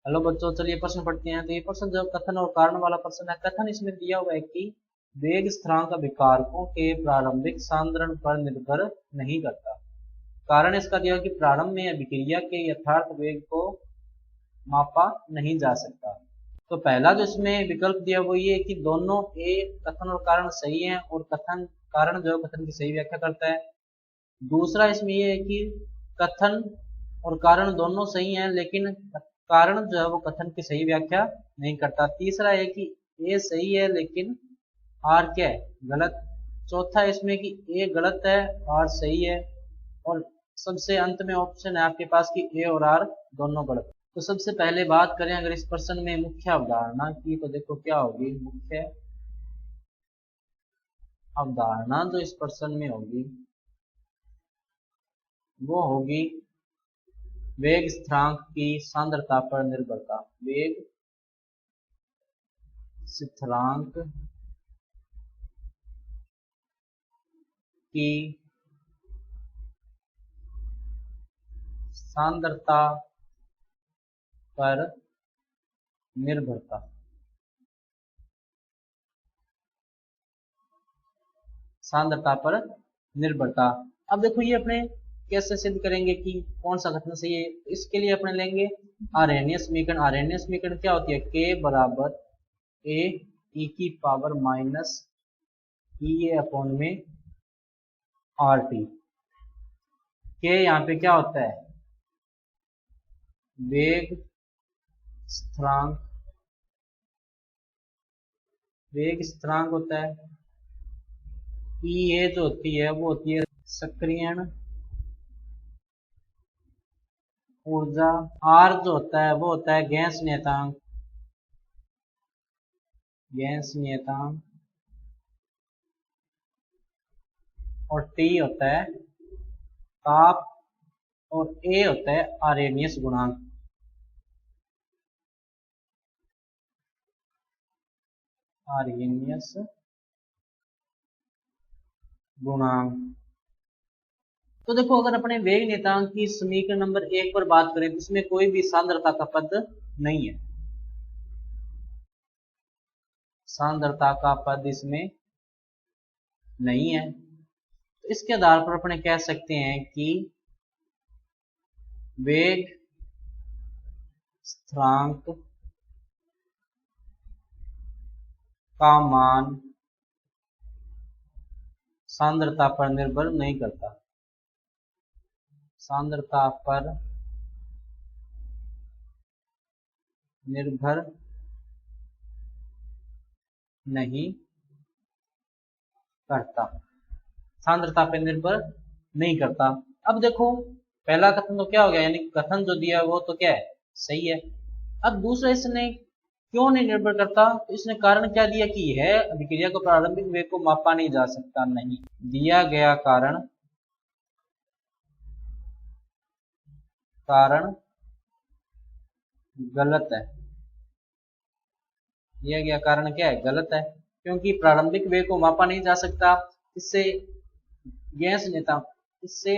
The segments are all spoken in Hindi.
हेलो बच्चों, चलिए प्रश्न पढ़ते हैं। तो ये प्रश्न जो कथन और कारण वाला प्रश्न है, कथन इसमें दिया हुआ है कि वेग स्थिरांक अभिकारकों के प्रारंभिक सांद्रण पर निर्भर नहीं करता। कारण इसका दिया कि प्रारंभ में अभिक्रिया के यथार्थ वेग को मापा नहीं जा सकता। तो पहला जो इसमें विकल्प दिया वो ये है कि दोनों ए कथन और कारण सही है और कथन कारण जो है कथन की सही व्याख्या करता है। दूसरा इसमें ये है कि कथन और कारण दोनों सही हैं, लेकिन कारण जो है वो कथन की सही व्याख्या नहीं करता। तीसरा है कि ए सही है लेकिन आर क्या है, गलत। चौथा इसमें कि ए गलत है, आर सही है। और सबसे अंत में ऑप्शन है आपके पास कि ए और आर दोनों गलत। तो सबसे पहले बात करें अगर इस प्रश्न में मुख्य अवधारणा की, तो देखो क्या होगी मुख्य अवधारणा जो इस प्रश्न में होगी वो होगी वेग स्थिरांक की सांद्रता पर निर्भरता। वेग स्थिरांक की सांद्रता पर निर्भरता। सांद्रता पर निर्भरता। अब देखो ये अपने कैसे सिद्ध करेंगे कि कौन सा कथन सही है। इसके लिए अपने लेंगे आरण्य समीकरण। आरण्य समीकरण क्या होती है, k बराबर a e की पावर माइनस ई ए अपॉन में आर टी। के यहाँ पे क्या होता है, वेग स्थिरांक। वेग स्थिरांक होता है। ई ए जो होती है वो होती है सक्रियण ऊर्जा। आर जो होता है वो होता है गैस नियतांक। गैस नियतांक। और टी होता है ताप। और ए होता है आरेनियस गुणांक। आरेनियस गुणांक। तो देखो अगर अपने वेग नियतांक की समीकरण नंबर 1 पर बात करें तो इसमें कोई भी सांद्रता का पद नहीं है। सांद्रता का पद इसमें नहीं है। तो इसके आधार पर अपने कह सकते हैं कि वेग स्थिरांक का मान सांद्रता पर निर्भर नहीं करता। सांद्रता पर निर्भर नहीं करता। सांद्रता पर निर्भर नहीं करता। अब देखो पहला कथन तो क्या हो गया, यानी कथन जो दिया वो तो क्या है, सही है। अब दूसरा इसने क्यों नहीं निर्भर करता, तो इसने कारण क्या दिया कि यह अभिक्रिया को प्रारंभिक वेग को मापा नहीं जा सकता। नहीं, दिया गया कारण गलत है। दिया गया कारण क्या है, गलत है, क्योंकि प्रारंभिक वेग को मापा नहीं जा सकता। इससे गैस नेता इससे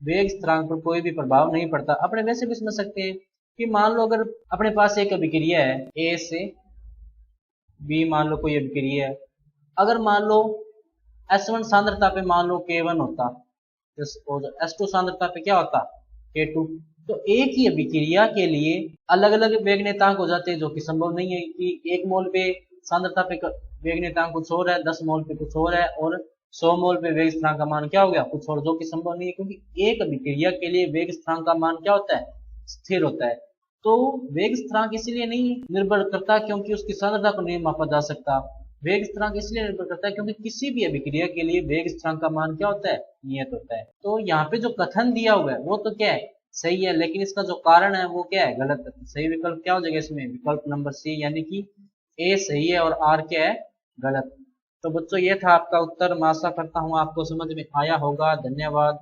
वेग स्थिरांक पर कोई भी प्रभाव नहीं पड़ता। अपने वैसे भी समझ सकते हैं कि मान लो अगर अपने पास एक अभिक्रिया है ए से बी, मान लो कोई अभिक्रिया है। अगर मान लो S1 सांद्रता पे मान लो K1 होता, S2 सांद्रता पे क्या होता, K2। तो एक ही अभिक्रिया के लिए अलग अलग वेग नियतांक हो जाते हैं, जो कि संभव नहीं है कि 1 मोल पे सांद्रता पे वेग नियतांक कुछ और है, 10 मोल पे कुछ और है, और 100 मोल पे वेग स्थिरांक का मान क्या हो गया, कुछ और, जो कि संभव नहीं है। क्योंकि एक अभिक्रिया के लिए वेग स्थिरांक का मान क्या होता है, स्थिर होता है। तो वेग स्थिरांक इसलिए नहीं निर्भर करता क्योंकि उसकी सांद्रता को नहीं मापा जा सकता। वेग स्थिरांक इसलिए निर्भर करता है क्योंकि किसी भी अभिक्रिया के लिए वेग स्थिरांक का मान क्या होता है, नियत होता है। तो यहाँ पे जो कथन दिया हुआ है वो तो क्या है, सही है, लेकिन इसका जो कारण है वो क्या है, गलत है। सही विकल्प क्या हो जाएगा इसमें, विकल्प नंबर सी, यानी कि ए सही है और आर क्या है, गलत। तो बच्चों ये था आपका उत्तर। मैं आशा करता हूँ आपको समझ में आया होगा। धन्यवाद।